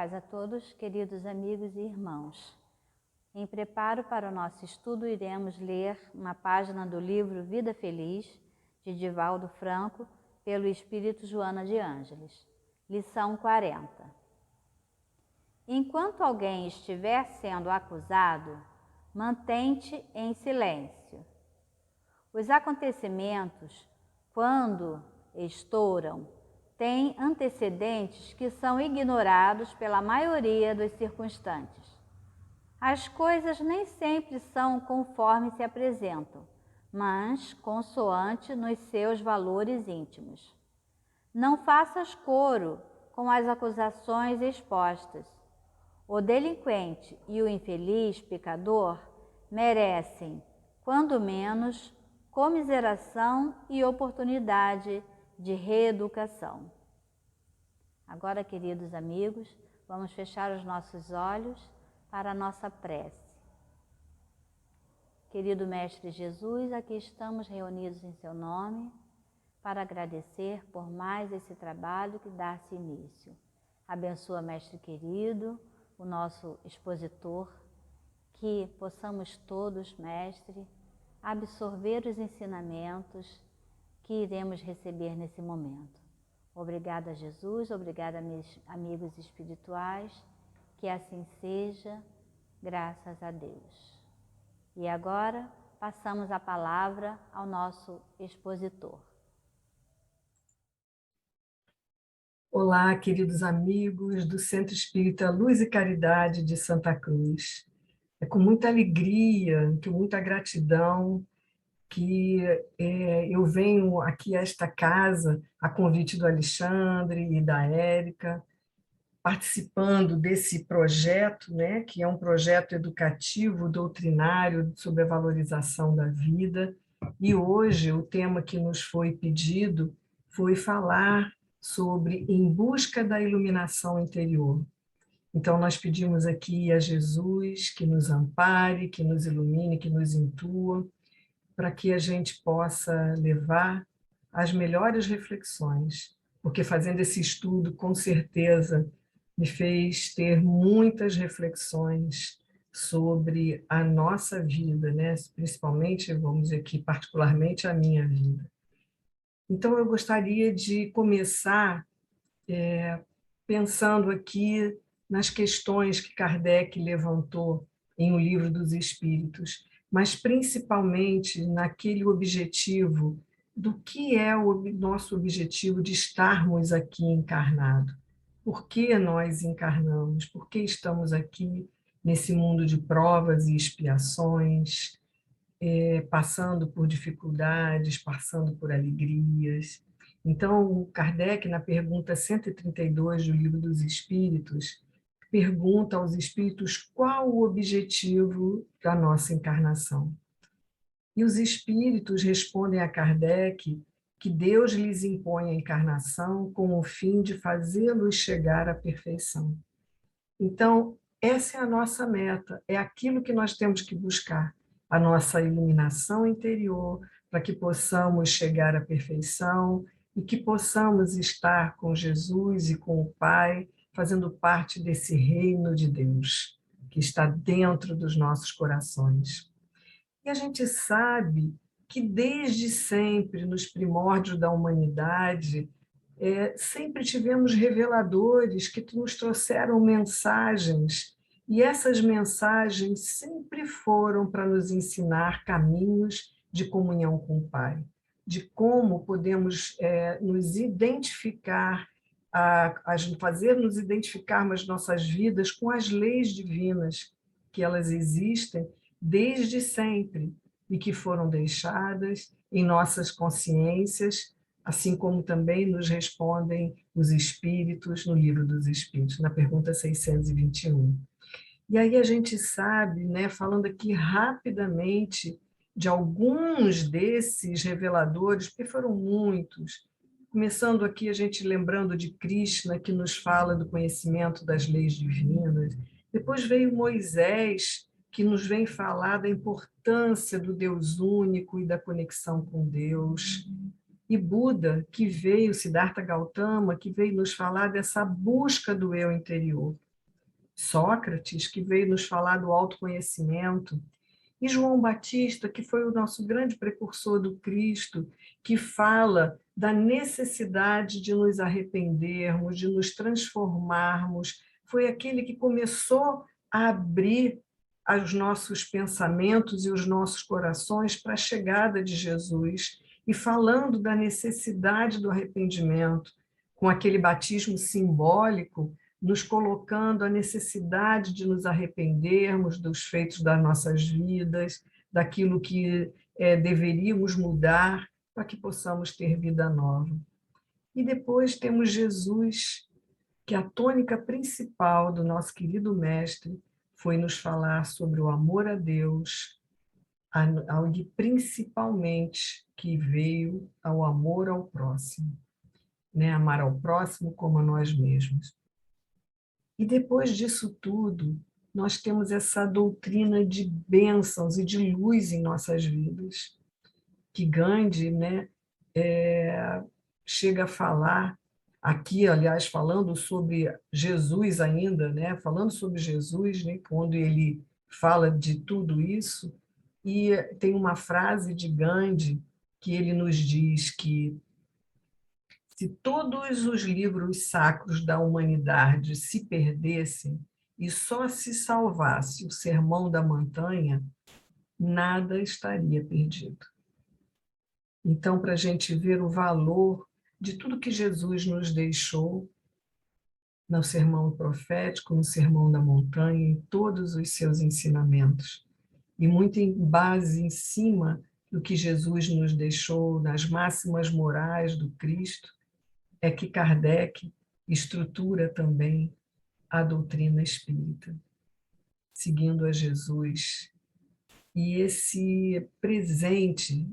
paz a todos, queridos amigos e irmãos. Em preparo para o nosso estudo, iremos ler uma página do livro Vida Feliz, de Divaldo Franco, pelo Espírito Joana de Ângeles. Lição 40. Enquanto alguém estiver sendo acusado, mantém-te em silêncio. Os acontecimentos, quando estouram, têm antecedentes que são ignorados pela maioria dos circunstantes. As coisas nem sempre são conforme se apresentam, mas consoante nos seus valores íntimos. Não faças coro com as acusações expostas. O delinquente e o infeliz pecador merecem, quando menos, comiseração e oportunidade de reeducação. Agora, queridos amigos, vamos fechar os nossos olhos para a nossa prece. Querido Mestre Jesus, aqui estamos reunidos em seu nome para agradecer por mais esse trabalho que dá-se início. Abençoa, Mestre querido, o nosso expositor, que possamos todos, Mestre, absorver os ensinamentos que iremos receber nesse momento. Obrigada, Jesus, obrigada, meus amigos espirituais, que assim seja, graças a Deus. E agora, passamos a palavra ao nosso expositor. Olá, queridos amigos do Centro Espírita Luz e Caridade de Santa Cruz. É com muita alegria, com muita gratidão que eu venho aqui a esta casa, a convite do Alexandre e da Érica, participando desse projeto, né, que é um projeto educativo, doutrinário, sobre a valorização da vida. E hoje o tema que nos foi pedido foi falar sobre Em Busca da Iluminação Interior. Então, nós pedimos aqui a Jesus que nos ampare, que nos ilumine, que nos intua, para que a gente possa levar as melhores reflexões, porque fazendo esse estudo, com certeza, me fez ter muitas reflexões sobre a nossa vida, né? Principalmente, vamos dizer aqui, particularmente a minha vida. Então, eu gostaria de começar pensando aqui nas questões que Kardec levantou em O Livro dos Espíritos, mas principalmente naquele objetivo do que é o nosso objetivo de estarmos aqui encarnados. Por que nós encarnamos? Por que estamos aqui nesse mundo de provas e expiações, passando por dificuldades, passando por alegrias? Então, Kardec, na pergunta 132 do Livro dos Espíritos, pergunta aos espíritos qual o objetivo da nossa encarnação. E os espíritos respondem a Kardec que Deus lhes impõe a encarnação com o fim de fazê-los chegar à perfeição. Então, essa é a nossa meta, é aquilo que nós temos que buscar, a nossa iluminação interior, para que possamos chegar à perfeição e que possamos estar com Jesus e com o Pai, fazendo parte desse reino de Deus, que está dentro dos nossos corações. E a gente sabe que desde sempre, nos primórdios da humanidade, sempre tivemos reveladores que nos trouxeram mensagens, e essas mensagens sempre foram para nos ensinar caminhos de comunhão com o Pai, de como podemos nos identificar, fazer nos identificarmos nossas vidas com as leis divinas, que elas existem desde sempre e que foram deixadas em nossas consciências, assim como também nos respondem os Espíritos no Livro dos Espíritos, na pergunta 621. E aí a gente sabe, né, falando aqui rapidamente de alguns desses reveladores, porque foram muitos, começando aqui a gente lembrando de Krishna, que nos fala do conhecimento das leis divinas, depois veio Moisés, que nos vem falar da importância do Deus único e da conexão com Deus, e Buda, que veio, Siddhartha Gautama, que veio nos falar dessa busca do eu interior. Sócrates, que veio nos falar do autoconhecimento, e João Batista, que foi o nosso grande precursor do Cristo, que fala da necessidade de nos arrependermos, de nos transformarmos, foi aquele que começou a abrir os nossos pensamentos e os nossos corações para a chegada de Jesus, e falando da necessidade do arrependimento, com aquele batismo simbólico, nos colocando a necessidade de nos arrependermos dos feitos das nossas vidas, daquilo que deveríamos mudar para que possamos ter vida nova. E depois temos Jesus, que a tônica principal do nosso querido mestre foi nos falar sobre o amor a Deus, e principalmente que veio ao amor ao próximo, né? Amar ao próximo como a nós mesmos. E depois disso tudo, nós temos essa doutrina de bênçãos e de luz em nossas vidas, que Gandhi, né, chega a falar, aqui, aliás, falando sobre Jesus ainda, né, falando sobre Jesus, né, quando ele fala de tudo isso, e tem uma frase de Gandhi que ele nos diz que se todos os livros sacros da humanidade se perdessem e só se salvasse o Sermão da Montanha, nada estaria perdido. Então, para a gente ver o valor de tudo que Jesus nos deixou no Sermão Profético, no Sermão da Montanha, em todos os seus ensinamentos, e muito em base em cima do que Jesus nos deixou nas máximas morais do Cristo, é que Kardec estrutura também a doutrina espírita, seguindo a Jesus. E esse presente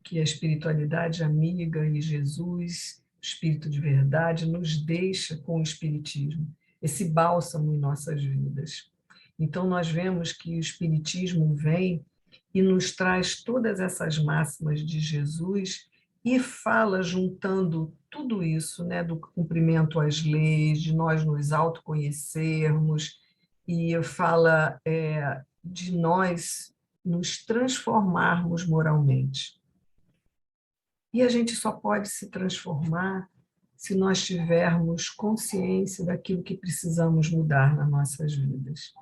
que a espiritualidade amiga e Jesus, Espírito de verdade, nos deixa com o Espiritismo, esse bálsamo em nossas vidas. Então, nós vemos que o Espiritismo vem e nos traz todas essas máximas de Jesus e fala, juntando tudo isso, né, do cumprimento às leis, de nós nos autoconhecermos, e fala de nós nos transformarmos moralmente. E a gente só pode se transformar se nós tivermos consciência daquilo que precisamos mudar nas nossas vidas.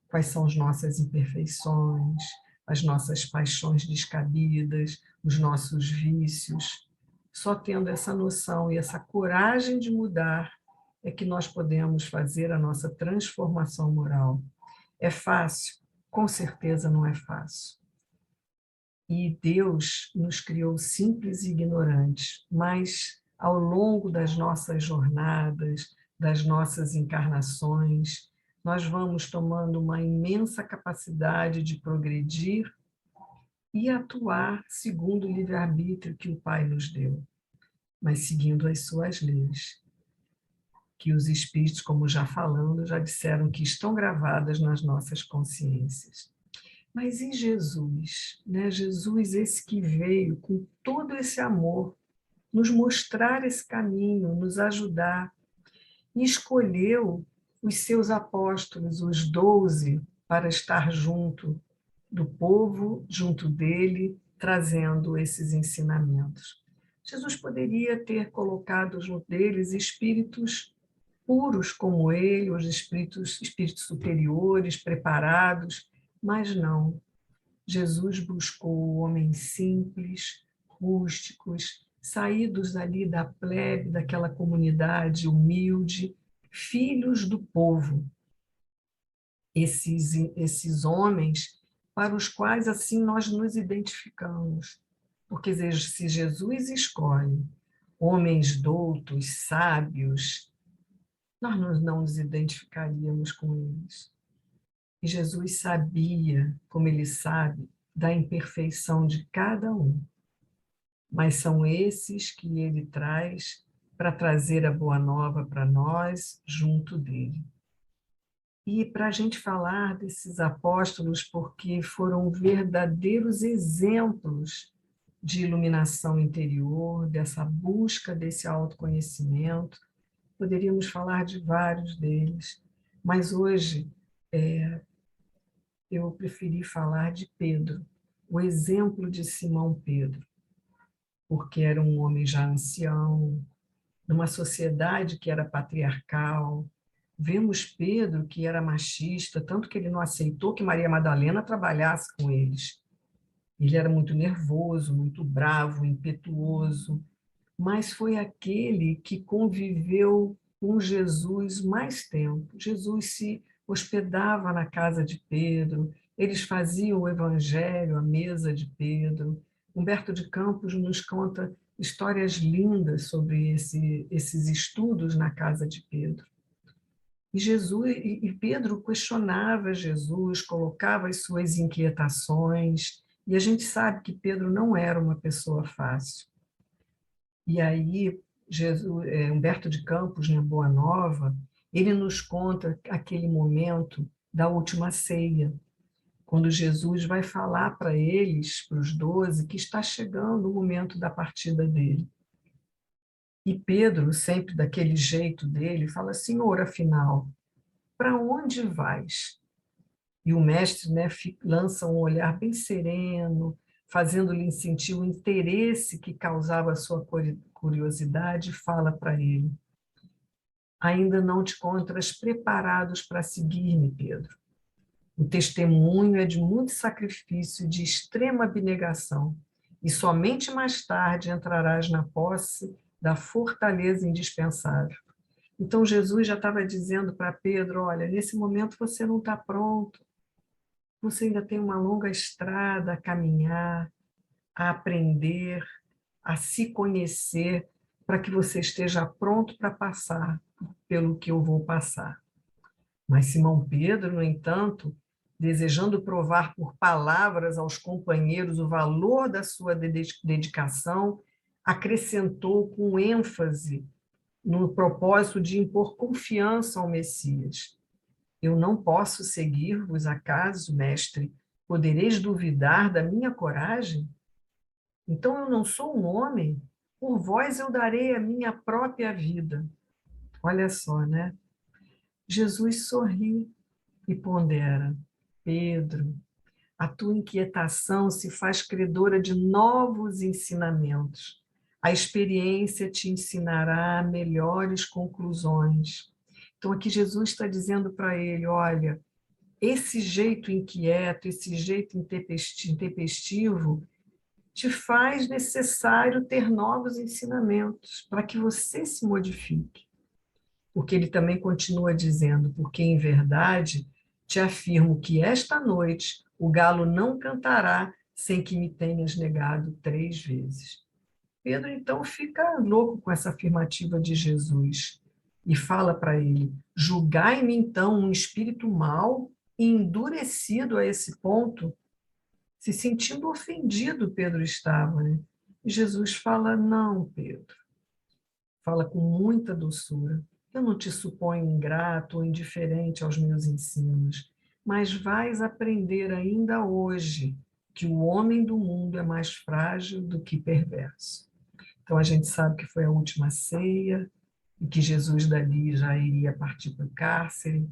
Quais são as nossas imperfeições, as nossas paixões descabidas, os nossos vícios. Só tendo essa noção e essa coragem de mudar é que nós podemos fazer a nossa transformação moral. É fácil? Com certeza não é fácil. E Deus nos criou simples e ignorantes, mas ao longo das nossas jornadas, das nossas encarnações, nós vamos tomando uma imensa capacidade de progredir e atuar segundo o livre-arbítrio que o Pai nos deu, mas seguindo as suas leis, que os espíritos, como já falando, já disseram que estão gravadas nas nossas consciências. Mas e Jesus, né? Jesus, esse que veio com todo esse amor, nos mostrar esse caminho, nos ajudar, e escolheu os seus apóstolos, os 12, para estar junto do povo, junto dele, trazendo esses ensinamentos. Jesus poderia ter colocado junto deles espíritos puros como ele, os espíritos superiores, preparados, mas não. Jesus buscou homens simples, rústicos, saídos ali da plebe, daquela comunidade humilde, filhos do povo. Esses homens para os quais assim nós nos identificamos. Porque se Jesus escolhe homens doutos, sábios, nós não nos identificaríamos com eles. E Jesus sabia, como ele sabe, da imperfeição de cada um. Mas são esses que ele traz para trazer a boa nova para nós, junto dele. E para a gente falar desses apóstolos, porque foram verdadeiros exemplos de iluminação interior, dessa busca desse autoconhecimento, poderíamos falar de vários deles, Mas hoje eu preferi falar de Pedro, o exemplo de Simão Pedro, porque era um homem já ancião, numa sociedade que era patriarcal. Vemos Pedro, que era machista, tanto que ele não aceitou que Maria Madalena trabalhasse com eles. Ele era muito nervoso, muito bravo, impetuoso, mas foi aquele que conviveu com Jesus mais tempo. Jesus se hospedava na casa de Pedro, eles faziam o evangelho à mesa de Pedro. Humberto de Campos nos conta histórias lindas sobre esses estudos na casa de Pedro. E Pedro questionava Jesus, colocava as suas inquietações, e a gente sabe que Pedro não era uma pessoa fácil. E aí, Humberto de Campos, em Boa Nova, ele nos conta aquele momento da última ceia, quando Jesus vai falar para eles, para os 12, que está chegando o momento da partida dele. E Pedro, sempre daquele jeito dele, fala: Senhor, afinal, para onde vais? E o mestre, né, lança um olhar bem sereno, fazendo-lhe sentir o interesse que causava a sua curiosidade, e fala para ele: ainda não te encontras preparados para seguir-me, Pedro. O testemunho é de muito sacrifício e de extrema abnegação, e somente mais tarde entrarás na posse da fortaleza indispensável. Então Jesus já estava dizendo para Pedro: olha, nesse momento você não está pronto, você ainda tem uma longa estrada a caminhar, a aprender, a se conhecer, para que você esteja pronto para passar pelo que eu vou passar. Mas Simão Pedro, no entanto, desejando provar por palavras aos companheiros o valor da sua dedicação, acrescentou com ênfase no propósito de impor confiança ao Messias: eu não posso seguir-vos, acaso, mestre? Podereis duvidar da minha coragem? Então eu não sou um homem? Por vós eu darei a minha própria vida. Olha só, né? Jesus sorri e pondera: Pedro, a tua inquietação se faz credora de novos ensinamentos. A experiência te ensinará melhores conclusões. Então aqui Jesus está dizendo para ele: olha, esse jeito inquieto, esse jeito intempestivo, te faz necessário ter novos ensinamentos para que você se modifique. Porque ele também continua dizendo: porque em verdade te afirmo que esta noite o galo não cantará sem que me tenhas negado 3 vezes. Pedro então fica louco com essa afirmativa de Jesus e fala para ele: julgai-me então um espírito mau e endurecido a esse ponto. Se sentindo ofendido, Pedro estava, né? E Jesus fala: não, Pedro. Fala com muita doçura: eu não te suponho ingrato ou indiferente aos meus ensinos, mas vais aprender ainda hoje que o homem do mundo é mais frágil do que perverso. Então a gente sabe que foi a última ceia e que Jesus dali já iria partir para o cárcere.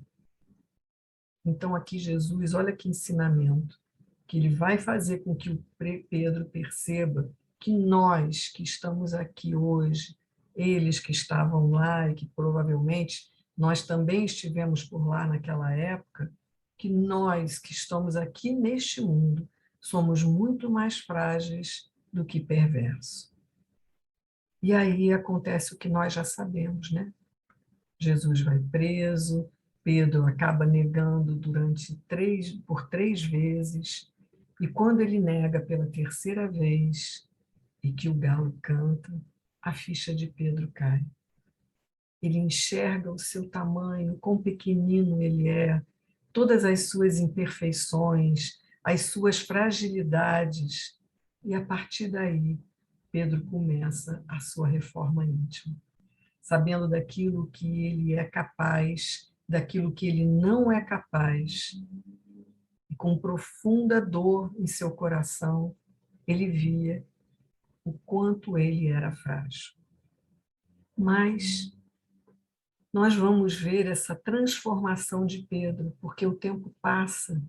Então aqui Jesus, olha que ensinamento, que ele vai fazer com que o Pedro perceba que nós que estamos aqui hoje, eles que estavam lá e que provavelmente nós também estivemos por lá naquela época, que nós que estamos aqui neste mundo somos muito mais frágeis do que perversos. E aí acontece o que nós já sabemos, né? Jesus vai preso, Pedro acaba negando por 3 vezes, e quando ele nega pela terceira vez e que o galo canta, a ficha de Pedro cai. Ele enxerga o seu tamanho, quão pequenino ele é, todas as suas imperfeições, as suas fragilidades, e a partir daí, Pedro começa a sua reforma íntima, sabendo daquilo que ele é capaz, daquilo que ele não é capaz, e com profunda dor em seu coração, ele via o quanto ele era frágil. Mas nós vamos ver essa transformação de Pedro, porque o tempo passa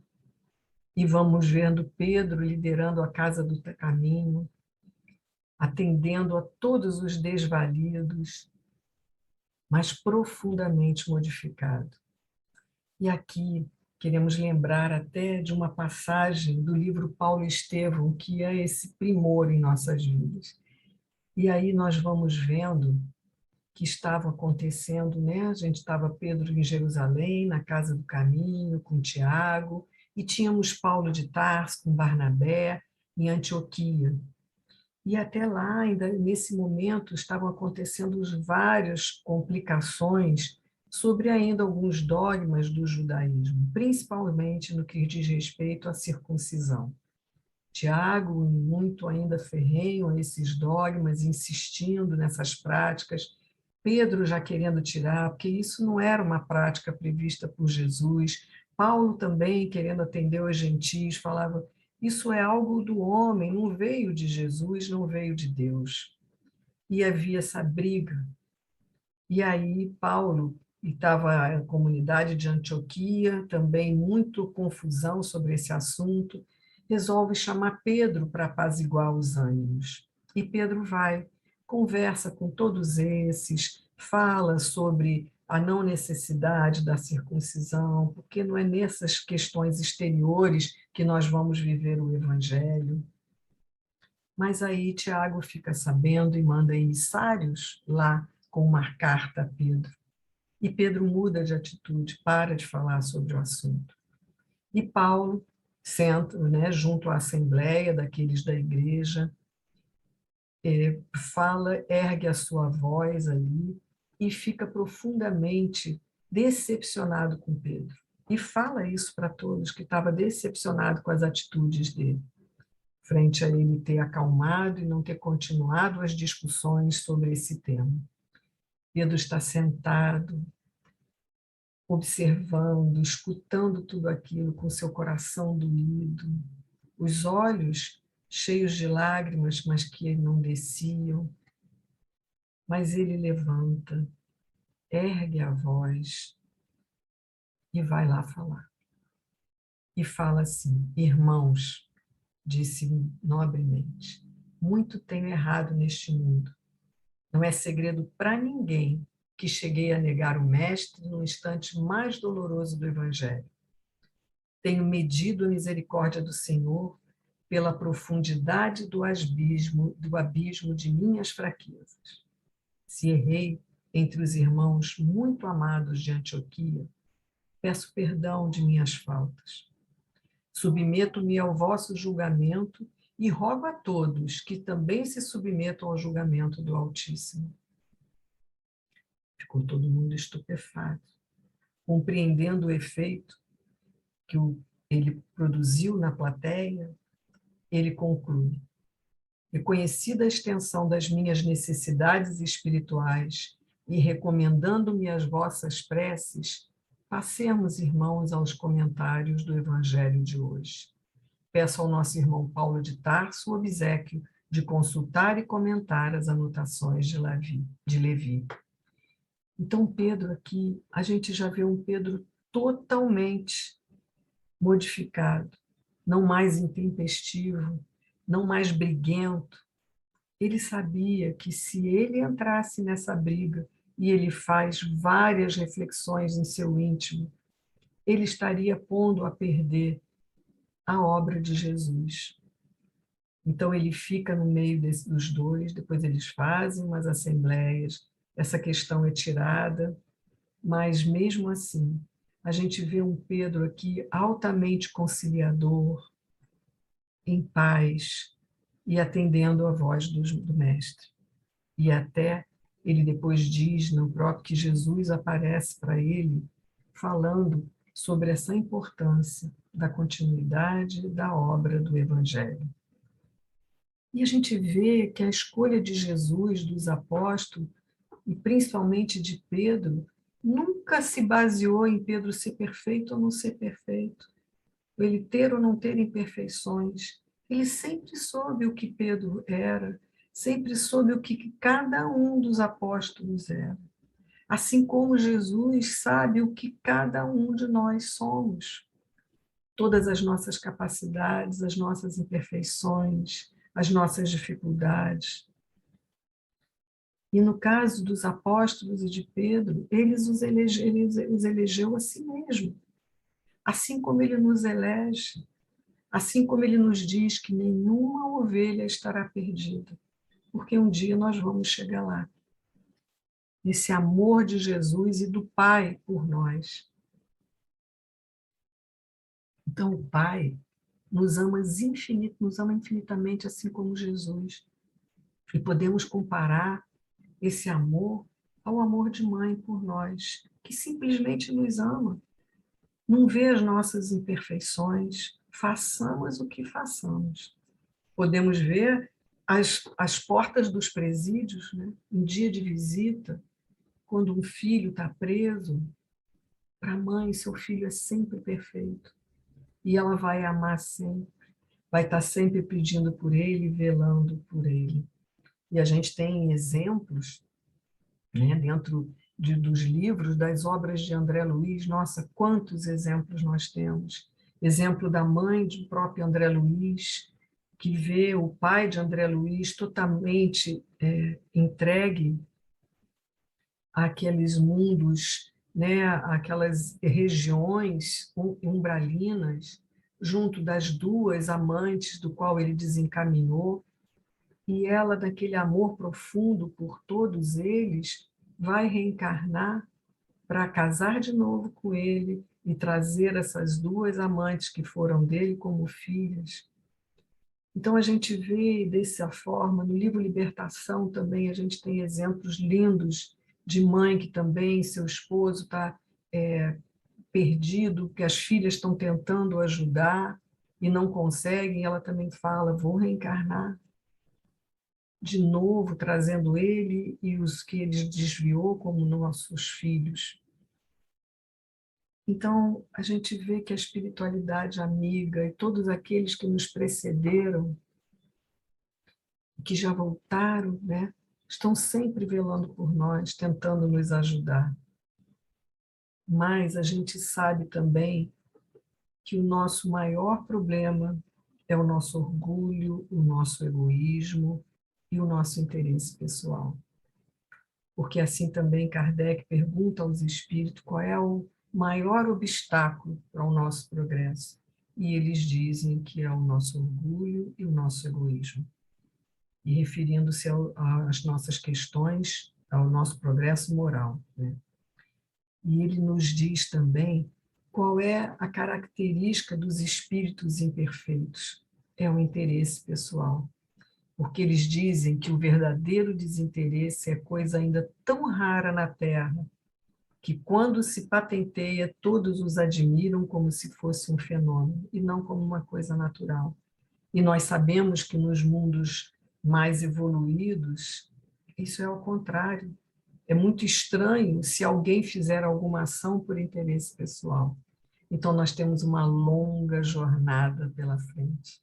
e vamos vendo Pedro liderando a casa do caminho, atendendo a todos os desvalidos, mas profundamente modificado. E aqui queremos lembrar até de uma passagem do livro Paulo e Estevão, que é esse primor em nossas vidas. E aí nós vamos vendo que estava acontecendo, né? A gente estava Pedro em Jerusalém, na casa do caminho, com Tiago, e tínhamos Paulo de Tarso com Barnabé em Antioquia. E até lá, ainda nesse momento, estavam acontecendo várias complicações sobre ainda alguns dogmas do judaísmo, principalmente no que diz respeito à circuncisão. Tiago, muito ainda ferrenho a esses dogmas, insistindo nessas práticas, Pedro já querendo tirar, porque isso não era uma prática prevista por Jesus. Paulo também, querendo atender aos gentios, falava: isso é algo do homem, não veio de Jesus, não veio de Deus. E havia essa briga. E aí Paulo, e estava a comunidade de Antioquia, também muito confusão sobre esse assunto, resolve chamar Pedro para apaziguar os ânimos. E Pedro vai, conversa com todos esses, fala sobre a não necessidade da circuncisão, porque não é nessas questões exteriores que nós vamos viver o evangelho. Mas aí Tiago fica sabendo e manda emissários lá com uma carta a Pedro. E Pedro muda de atitude, para de falar sobre o assunto. E Paulo senta, né, junto à assembleia daqueles da igreja, fala, ergue a sua voz ali e fica profundamente decepcionado com Pedro. E fala isso para todos, que estava decepcionado com as atitudes dele, frente a ele ter acalmado e não ter continuado as discussões sobre esse tema. Pedro está sentado, observando, escutando tudo aquilo com seu coração doído, os olhos cheios de lágrimas, mas que não desciam. Mas ele levanta, ergue a voz e vai lá falar. E fala assim: irmãos, disse nobremente, muito tenho errado neste mundo. Não é segredo para ninguém que cheguei a negar o Mestre no instante mais doloroso do Evangelho. Tenho medido a misericórdia do Senhor pela profundidade do abismo de minhas fraquezas. Se errei entre os irmãos muito amados de Antioquia, peço perdão de minhas faltas. Submeto-me ao vosso julgamento e rogo a todos que também se submetam ao julgamento do Altíssimo. Ficou todo mundo estupefato, compreendendo o efeito que ele produziu na plateia. Ele conclui: reconhecida a extensão das minhas necessidades espirituais e recomendando-me as vossas preces, passemos, irmãos, aos comentários do Evangelho de hoje. Peço ao nosso irmão Paulo de Tarso o obséquio de consultar e comentar as anotações de Levi. Então, Pedro aqui, a gente já vê um Pedro totalmente modificado, não mais intempestivo, não mais briguento. Ele sabia que se ele entrasse nessa briga, e ele faz várias reflexões em seu íntimo, ele estaria pondo a perder a obra de Jesus. Então ele fica no meio dos dois, depois eles fazem umas assembleias, essa questão é tirada, mas mesmo assim, a gente vê um Pedro aqui altamente conciliador, em paz e atendendo à voz do Mestre. E até ele depois diz no próprio que Jesus aparece para ele falando sobre essa importância da continuidade da obra do Evangelho. E a gente vê que a escolha de Jesus, dos apóstolos, e principalmente de Pedro, nunca se baseou em Pedro ser perfeito ou não ser perfeito, ele ter ou não ter imperfeições. Ele sempre soube o que Pedro era, sempre soube o que cada um dos apóstolos era. Assim como Jesus sabe o que cada um de nós somos. Todas as nossas capacidades, as nossas imperfeições, as nossas dificuldades. E no caso dos apóstolos e de Pedro, ele os elegeu a si mesmo. Assim como ele nos elege, assim como ele nos diz que nenhuma ovelha estará perdida, porque um dia nós vamos chegar lá. Esse amor de Jesus e do Pai por nós. Então, o Pai nos ama infinitamente, assim como Jesus. E podemos comparar esse amor ao amor de mãe por nós, que simplesmente nos ama. Não vê as nossas imperfeições, façamos o que façamos. Podemos ver as portas dos presídios, né? Em dia de visita, quando um filho está preso, para a mãe, seu filho é sempre perfeito. E ela vai amar sempre, vai estar sempre pedindo por ele, velando por ele. E a gente tem exemplos, né, dentro dos livros, das obras de André Luiz. Nossa, quantos exemplos nós temos. Exemplo da mãe do próprio André Luiz, que vê o pai de André Luiz totalmente entregue àqueles mundos, né, aquelas regiões umbralinas, junto das duas amantes do qual ele desencaminhou, e ela, daquele amor profundo por todos eles, vai reencarnar para casar de novo com ele e trazer essas duas amantes que foram dele como filhas. Então a gente vê dessa forma, no livro Libertação também a gente tem exemplos lindos de mãe que também seu esposo está perdido, que as filhas estão tentando ajudar e não conseguem, ela também fala, vou reencarnar de novo, trazendo ele e os que ele desviou como nossos filhos. Então, a gente vê que a espiritualidade amiga e todos aqueles que nos precederam, que já voltaram, né, estão sempre velando por nós, tentando nos ajudar. Mas a gente sabe também que o nosso maior problema é o nosso orgulho, o nosso egoísmo e o nosso interesse pessoal. Porque assim também Kardec pergunta aos espíritos qual é o maior obstáculo para o nosso progresso. E eles dizem que é o nosso orgulho e o nosso egoísmo. E referindo-se às nossas questões, ao nosso progresso moral, né? E ele nos diz também qual é a característica dos espíritos imperfeitos. É o interesse pessoal. Porque eles dizem que o verdadeiro desinteresse é coisa ainda tão rara na Terra, que quando se patenteia, todos os admiram como se fosse um fenômeno, e não como uma coisa natural. E nós sabemos que nos mundos mais evoluídos, isso é ao contrário. É muito estranho se alguém fizer alguma ação por interesse pessoal. Então, nós temos uma longa jornada pela frente.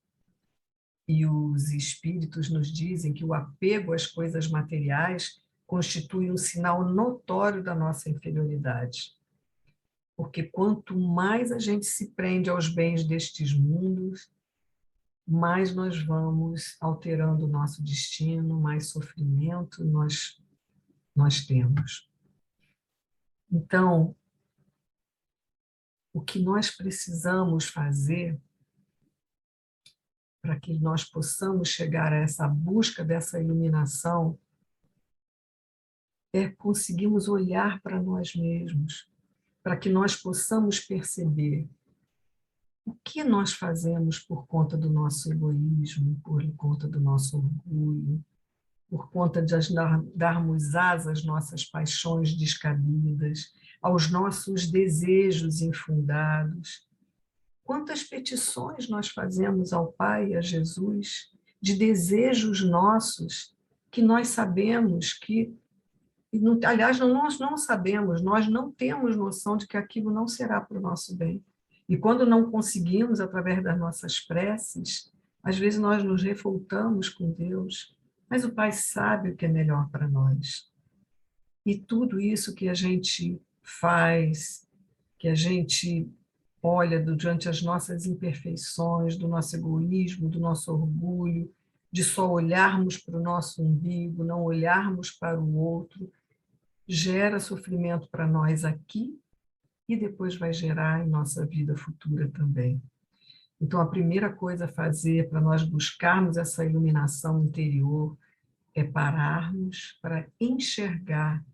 E os espíritos nos dizem que o apego às coisas materiais constitui um sinal notório da nossa inferioridade. Porque quanto mais a gente se prende aos bens destes mundos, mais nós vamos alterando o nosso destino, mais sofrimento nós temos. Então, o que nós precisamos fazer para que nós possamos chegar a essa busca dessa iluminação é conseguirmos olhar para nós mesmos, para que nós possamos perceber o que nós fazemos por conta do nosso egoísmo, por conta do nosso orgulho, por conta de darmos asas às nossas paixões descabidas, aos nossos desejos infundados. Quantas petições nós fazemos ao Pai e a Jesus de desejos nossos que nós sabemos que, aliás, nós não sabemos, nós não temos noção de que aquilo não será para o nosso bem. E quando não conseguimos, através das nossas preces, às vezes nós nos revoltamos com Deus, mas o Pai sabe o que é melhor para nós. E tudo isso que a gente faz, que a gente olha durante as nossas imperfeições, do nosso egoísmo, do nosso orgulho, de só olharmos para o nosso umbigo, não olharmos para o outro, gera sofrimento para nós aqui e depois vai gerar em nossa vida futura também. Então, a primeira coisa a fazer para nós buscarmos essa iluminação interior é pararmos para enxergar,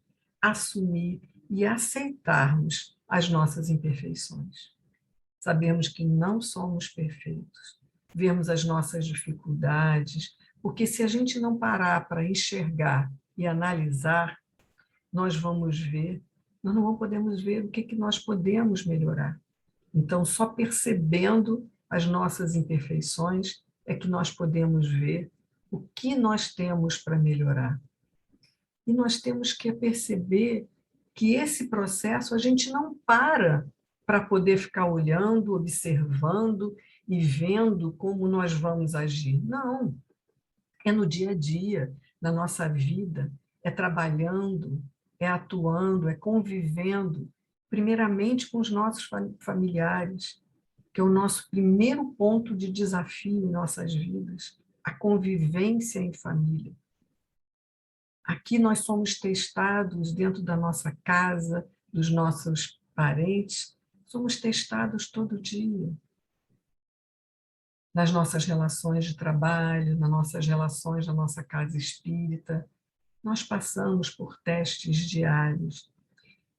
assumir e aceitarmos as nossas imperfeições. Sabemos que não somos perfeitos, vemos as nossas dificuldades, porque se a gente não parar para enxergar e analisar, nós vamos ver, nós não podemos ver o que nós podemos melhorar. Então, só percebendo as nossas imperfeições é que nós podemos ver o que nós temos para melhorar. E nós temos que perceber que esse processo a gente não para poder ficar olhando, observando e vendo como nós vamos agir. Não, é no dia a dia, na nossa vida, é trabalhando, é atuando, é convivendo, primeiramente com os nossos familiares, que é o nosso primeiro ponto de desafio em nossas vidas, a convivência em família. Aqui nós somos testados dentro da nossa casa, dos nossos parentes, somos testados todo dia. Nas nossas relações de trabalho, nas nossas relações na nossa casa espírita, nós passamos por testes diários.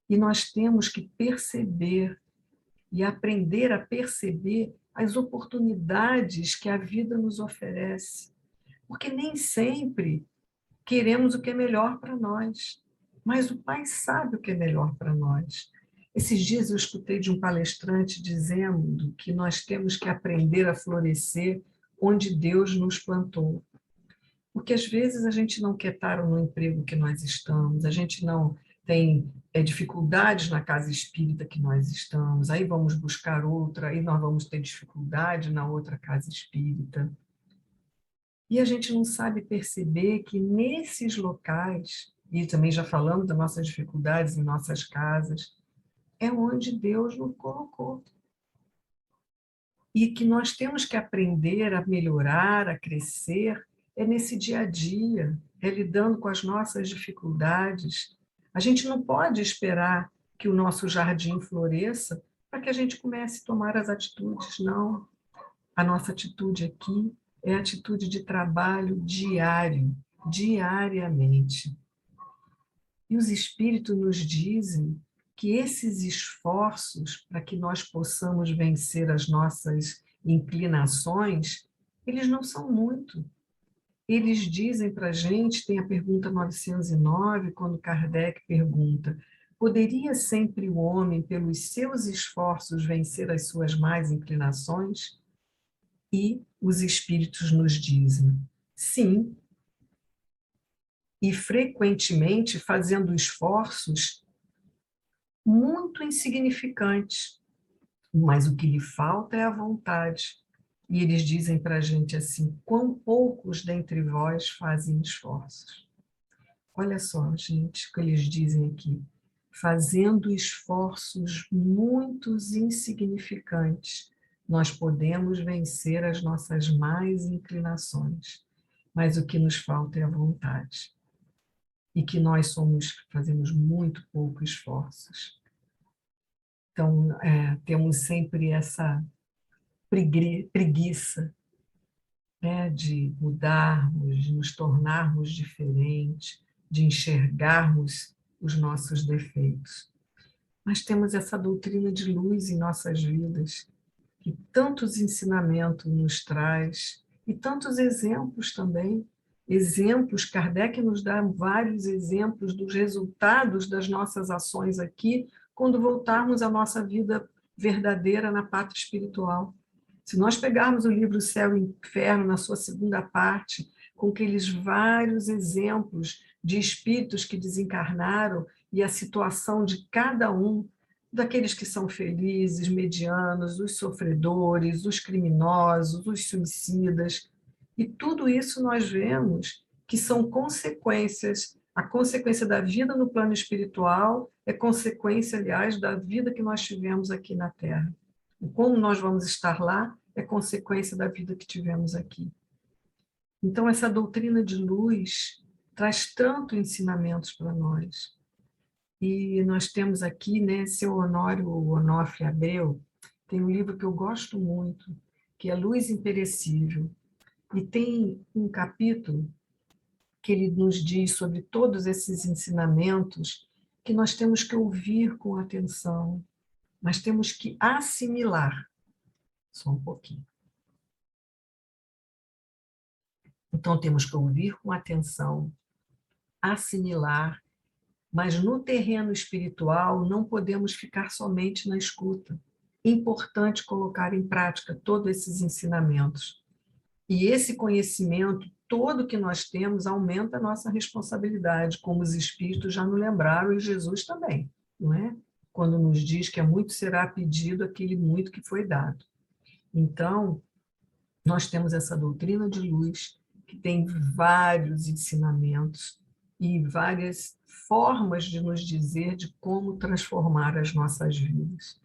E nós temos que perceber e aprender a perceber as oportunidades que a vida nos oferece. Porque nem sempre queremos o que é melhor para nós, mas o Pai sabe o que é melhor para nós. Esses dias eu escutei de um palestrante dizendo que nós temos que aprender a florescer onde Deus nos plantou. Porque às vezes a gente não quer estar no emprego que nós estamos, a gente não tem dificuldades na casa espírita que nós estamos, aí vamos buscar outra, aí nós vamos ter dificuldade na outra casa espírita. E a gente não sabe perceber que nesses locais, e também já falamos das nossas dificuldades em nossas casas, é onde Deus nos colocou. E que nós temos que aprender a melhorar, a crescer, é nesse dia a dia, é lidando com as nossas dificuldades. A gente não pode esperar que o nosso jardim floresça para que a gente comece a tomar as atitudes, não. A nossa atitude aqui é atitude de trabalho diário, diariamente. E os espíritos nos dizem que esses esforços para que nós possamos vencer as nossas inclinações, eles não são muito. Eles dizem para a gente, tem a pergunta 909, quando Kardec pergunta: poderia sempre o homem, pelos seus esforços, vencer as suas más inclinações? E os espíritos nos dizem: sim, e frequentemente fazendo esforços muito insignificantes, mas o que lhe falta é a vontade. E eles dizem para a gente assim: quão poucos dentre vós fazem esforços. Olha só, gente, o que eles dizem aqui: fazendo esforços muito insignificantes, nós podemos vencer as nossas más inclinações, mas o que nos falta é a vontade. E que nós fazemos muito poucos esforços. Então, temos sempre essa preguiça, né, de mudarmos, de nos tornarmos diferentes, de enxergarmos os nossos defeitos. Mas temos essa doutrina de luz em nossas vidas, que tantos ensinamentos nos traz, e tantos exemplos também. Exemplos, Kardec nos dá vários exemplos dos resultados das nossas ações aqui, quando voltarmos à nossa vida verdadeira na pátria espiritual. Se nós pegarmos o livro Céu e Inferno, na sua segunda parte, com aqueles vários exemplos de espíritos que desencarnaram e a situação de cada um, daqueles que são felizes, medianos, os sofredores, os criminosos, os suicidas, e tudo isso nós vemos que são consequências A consequência da vida no plano espiritual é consequência, aliás, da vida que nós tivemos aqui na Terra. E como nós vamos estar lá é consequência da vida que tivemos aqui. Então, essa doutrina de luz traz tanto ensinamentos para nós. E nós temos aqui, né, seu Honório Onofre Abreu, tem um livro que eu gosto muito, que é Luz Imperecível. E tem um capítulo que ele nos diz sobre todos esses ensinamentos que nós temos que ouvir com atenção, mas temos que assimilar. Só um pouquinho. Então, temos que ouvir com atenção, assimilar, mas no terreno espiritual não podemos ficar somente na escuta. É importante colocar em prática todos esses ensinamentos. E esse conhecimento todo que nós temos aumenta a nossa responsabilidade, como os espíritos já nos lembraram, e Jesus também, não é? Quando nos diz que é muito será pedido aquele muito que foi dado. Então, nós temos essa doutrina de luz, que tem vários ensinamentos e várias formas de nos dizer de como transformar as nossas vidas.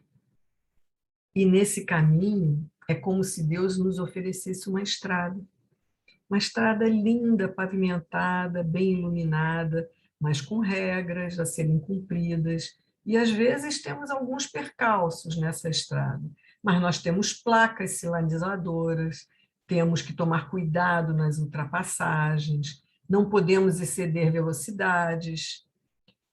E nesse caminho, é como se Deus nos oferecesse uma estrada linda, pavimentada, bem iluminada, mas com regras a serem cumpridas. E às vezes temos alguns percalços nessa estrada, mas nós temos placas sinalizadoras, temos que tomar cuidado nas ultrapassagens, não podemos exceder velocidades,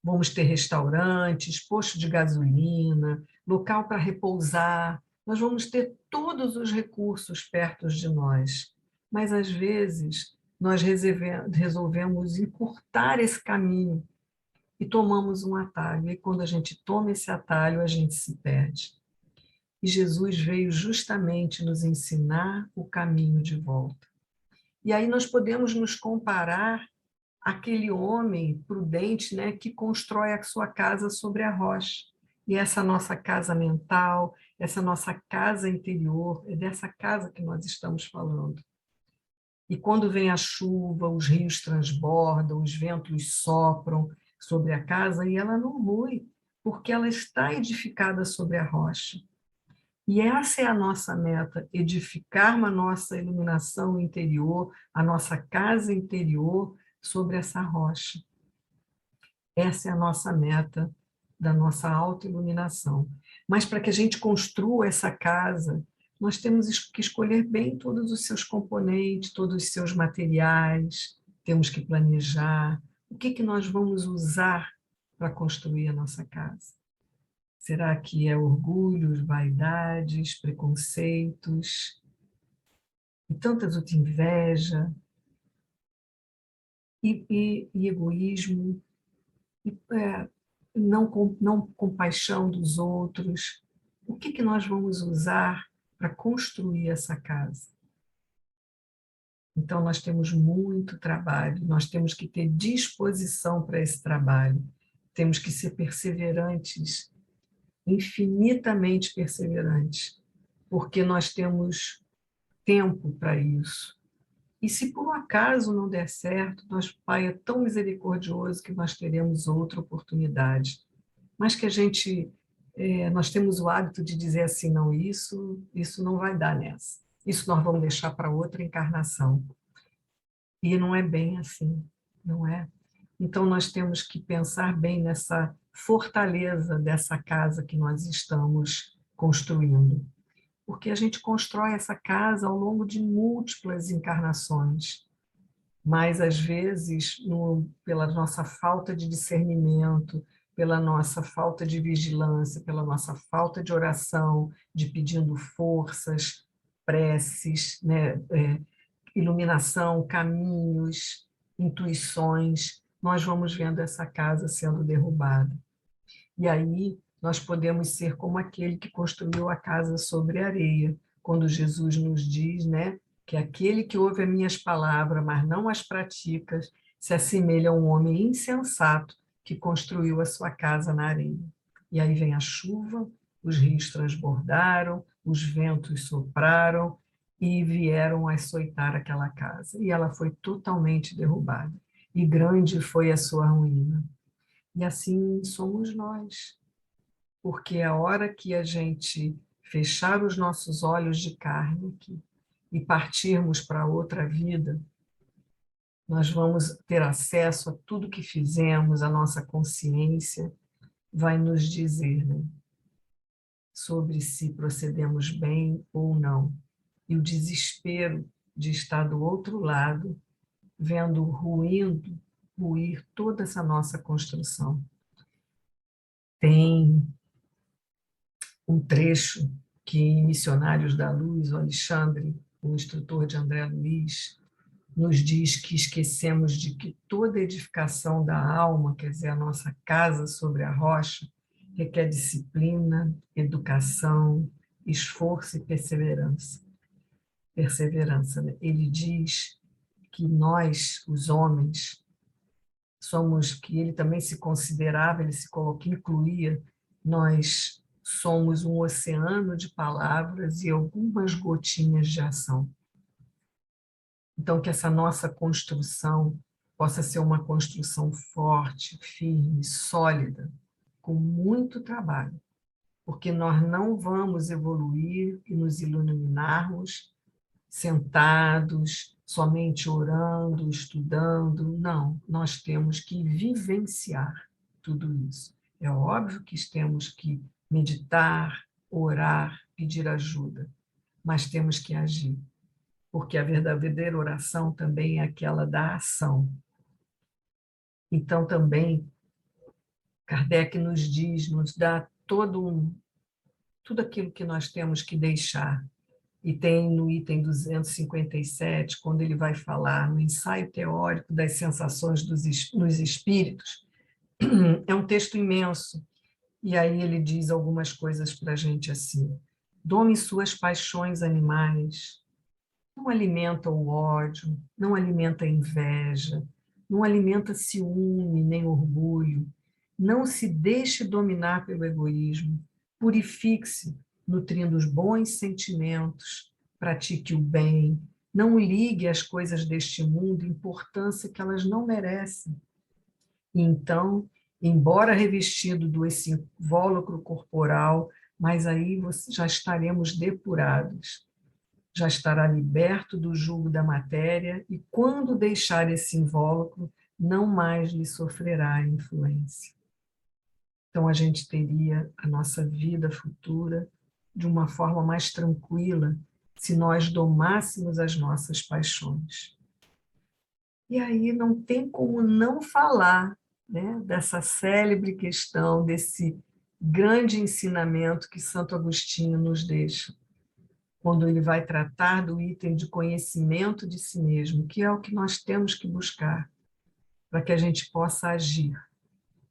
vamos ter restaurantes, posto de gasolina, local para repousar, nós vamos ter todos os recursos perto de nós. Mas, às vezes, nós resolvemos encurtar esse caminho e tomamos um atalho. E quando a gente toma esse atalho, a gente se perde. E Jesus veio justamente nos ensinar o caminho de volta. E aí nós podemos nos comparar àquele homem prudente, né, que constrói a sua casa sobre a rocha. E essa nossa casa mental, essa nossa casa interior, é dessa casa que nós estamos falando. E quando vem a chuva, os rios transbordam, os ventos sopram sobre a casa e ela não rui, porque ela está edificada sobre a rocha. E essa é a nossa meta, edificar a nossa iluminação interior, a nossa casa interior sobre essa rocha. Essa é a nossa meta da nossa autoiluminação. Mas para que a gente construa essa casa, nós temos que escolher bem todos os seus componentes, todos os seus materiais, temos que planejar o que nós vamos usar para construir a nossa casa. Será que é orgulhos, vaidades, preconceitos, e tantas outras, inveja, e egoísmo, e não compaixão dos outros? O que nós vamos usar para construir essa casa? Então, nós temos muito trabalho, nós temos que ter disposição para esse trabalho, temos que ser perseverantes, infinitamente perseverantes, porque nós temos tempo para isso. E se por um acaso não der certo, nosso Pai é tão misericordioso que nós teremos outra oportunidade. Mas que nós temos o hábito de dizer assim, não, isso não vai dar nessa. Isso nós vamos deixar para outra encarnação. E não é bem assim, não é? Então nós temos que pensar bem nessa fortaleza dessa casa que nós estamos construindo. Porque a gente constrói essa casa ao longo de múltiplas encarnações, mas às vezes, pela nossa falta de discernimento, pela nossa falta de vigilância, pela nossa falta de oração, de pedindo forças, preces, né, iluminação, caminhos, intuições, nós vamos vendo essa casa sendo derrubada. E aí nós podemos ser como aquele que construiu a casa sobre a areia, quando Jesus nos diz, né, que aquele que ouve as minhas palavras, mas não as pratica, se assemelha a um homem insensato que construiu a sua casa na areia. E aí vem a chuva, os rios transbordaram, os ventos sopraram e vieram açoitar aquela casa. E ela foi totalmente derrubada. e grande foi a sua ruína. E assim somos nós, porque a hora que a gente fechar os nossos olhos de carne aqui e partirmos para outra vida, nós vamos ter acesso a tudo que fizemos, a nossa consciência vai nos dizer, né, sobre se procedemos bem ou não. E o desespero de estar do outro lado, vendo ruir toda essa nossa construção. Tem um trecho que em Missionários da Luz, o Alexandre, o instrutor de André Luiz, nos diz que esquecemos de que toda edificação da alma, quer dizer, a nossa casa sobre a rocha, requer disciplina, educação, esforço e perseverança. Perseverança, né? Ele diz que nós, os homens, somos, que ele também se considerava, ele se colocou, incluía, nós somos um oceano de palavras e algumas gotinhas de ação. Então, que essa nossa construção possa ser uma construção forte, firme, sólida, com muito trabalho, porque nós não vamos evoluir e nos iluminarmos sentados, somente orando, estudando. Não, nós temos que vivenciar tudo isso. É óbvio que temos que meditar, orar, pedir ajuda, mas temos que agir, porque a verdadeira oração também é aquela da ação. Então, também, Kardec nos diz, nos dá tudo aquilo que nós temos que deixar. E tem no item 257, quando ele vai falar no ensaio teórico das sensações nos espíritos, é um texto imenso, e aí ele diz algumas coisas para a gente assim: dome suas paixões animais, não alimenta o ódio, não alimenta a inveja, não alimenta ciúme nem orgulho, não se deixe dominar pelo egoísmo, purifique-se, nutrindo os bons sentimentos, pratique o bem, não ligue às coisas deste mundo importância que elas não merecem. E então, embora revestido desse invólucro corporal, mas aí já estaremos depurados, já estará liberto do jugo da matéria e, quando deixar esse invólucro, não mais lhe sofrerá influência. Então, a gente teria a nossa vida futura de uma forma mais tranquila se nós domássemos as nossas paixões. E aí não tem como não falar, né, dessa célebre questão, desse grande ensinamento que Santo Agostinho nos deixa, quando ele vai tratar do item de conhecimento de si mesmo, que é o que nós temos que buscar para que a gente possa agir.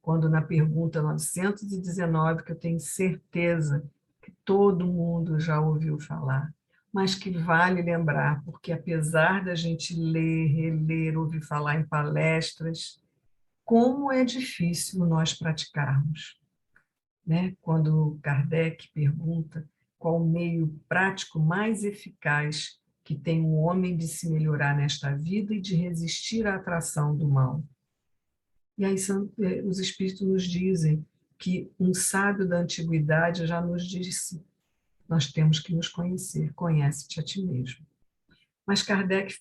Quando na pergunta 919, que eu tenho certeza que todo mundo já ouviu falar, mas que vale lembrar, porque apesar da gente ler, reler, ouvir falar em palestras, como é difícil nós praticarmos, né? Quando Kardec pergunta qual o meio prático mais eficaz que tem o homem de se melhorar nesta vida e de resistir à atração do mal. E aí os espíritos nos dizem que um sábio da antiguidade já nos disse: nós temos que nos conhecer, conhece-te a ti mesmo. Mas Kardec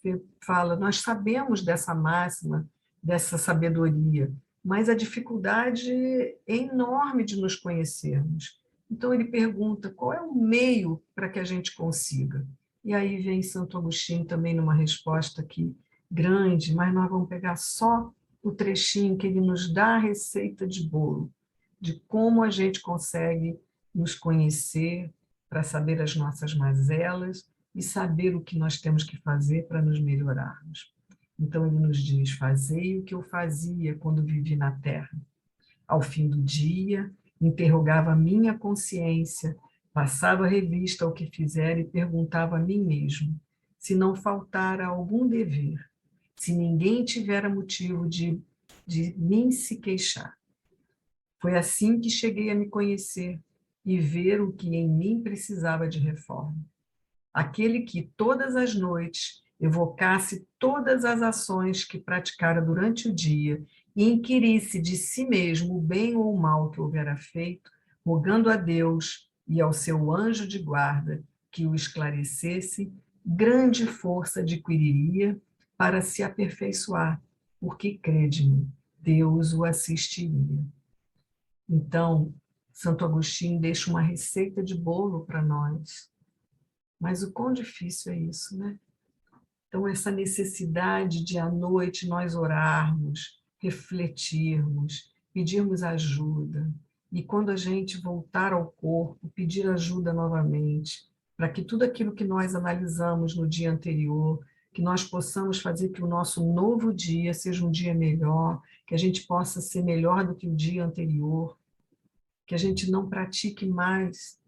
fala: nós sabemos dessa máxima, dessa sabedoria, mas a dificuldade é enorme de nos conhecermos. Então ele pergunta: qual é o meio para que a gente consiga? E aí vem Santo Agostinho também numa resposta aqui grande, mas nós vamos pegar só o trechinho que ele nos dá a receita de bolo, de como a gente consegue nos conhecer para saber as nossas mazelas e saber o que nós temos que fazer para nos melhorarmos. Então ele nos diz: fazei o que eu fazia quando vivi na terra. Ao fim do dia, interrogava a minha consciência, passava revista ao que fizera e perguntava a mim mesmo se não faltara algum dever, se ninguém tivera motivo de mim se queixar. Foi assim que cheguei a me conhecer e ver o que em mim precisava de reforma. Aquele que todas as noites evocasse todas as ações que praticara durante o dia e inquirisse de si mesmo o bem ou o mal que houvera feito, rogando a Deus e ao seu anjo de guarda que o esclarecesse, grande força adquiriria para se aperfeiçoar, porque, crede-me, Deus o assistiria. Então, Santo Agostinho deixa uma receita de bolo para nós. Mas o quão difícil é isso, né? Então, essa necessidade de à noite nós orarmos, refletirmos, pedirmos ajuda, e quando a gente voltar ao corpo, pedir ajuda novamente, para que tudo aquilo que nós analisamos no dia anterior, que nós possamos fazer que o nosso novo dia seja um dia melhor, que a gente possa ser melhor do que o dia anterior, que a gente não pratique mais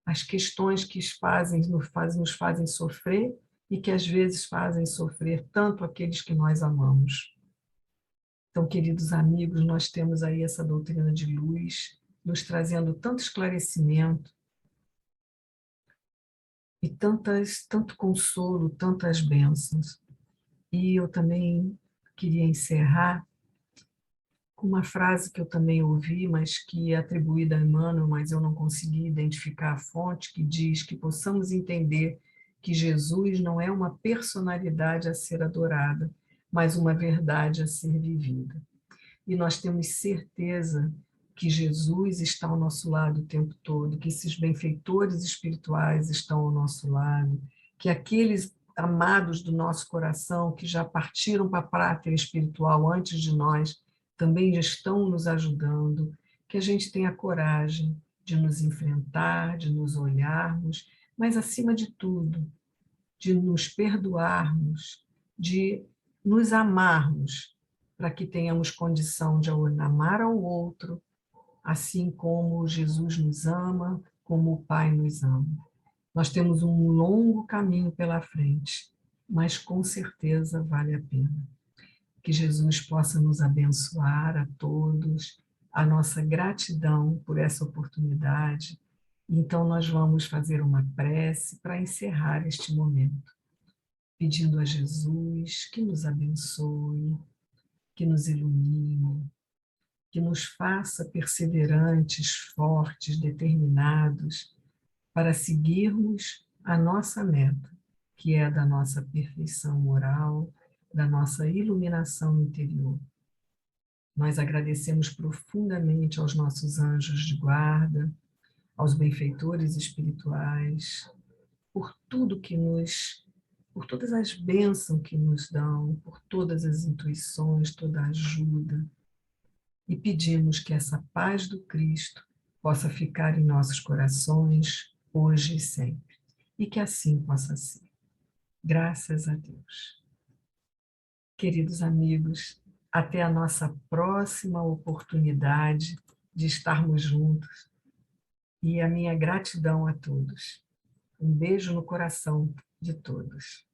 as questões que nos fazem sofrer e que às vezes fazem sofrer tanto aqueles que nós amamos. Então, queridos amigos, nós temos aí essa doutrina de luz, nos trazendo tanto esclarecimento e tanto consolo, tantas bênçãos. E eu também queria encerrar com uma frase que eu também ouvi, mas que é atribuída a Emmanuel, mas eu não consegui identificar a fonte, que diz que possamos entender que Jesus não é uma personalidade a ser adorada, mas uma verdade a ser vivida. E nós temos certeza que Jesus está ao nosso lado o tempo todo, que esses benfeitores espirituais estão ao nosso lado, que aqueles amados do nosso coração que já partiram para a pátria espiritual antes de nós também já estão nos ajudando, que a gente tenha coragem de nos enfrentar, de nos olharmos, mas acima de tudo, de nos perdoarmos, de nos amarmos, para que tenhamos condição de amar ao outro, assim como Jesus nos ama, como o Pai nos ama. Nós temos um longo caminho pela frente, mas com certeza vale a pena. Que Jesus possa nos abençoar a todos, a nossa gratidão por essa oportunidade. Então, nós vamos fazer uma prece para encerrar este momento, pedindo a Jesus que nos abençoe, que nos ilumine, que nos faça perseverantes, fortes, determinados, para seguirmos a nossa meta, que é a da nossa perfeição moral, da nossa iluminação interior. Nós agradecemos profundamente aos nossos anjos de guarda, aos benfeitores espirituais, por tudo que por todas as bênçãos que nos dão, por todas as intuições, toda a ajuda. E pedimos que essa paz do Cristo possa ficar em nossos corações, hoje e sempre. E que assim possa ser. Graças a Deus. Queridos amigos, até a nossa próxima oportunidade de estarmos juntos. E a minha gratidão a todos. Um beijo no coração de todos.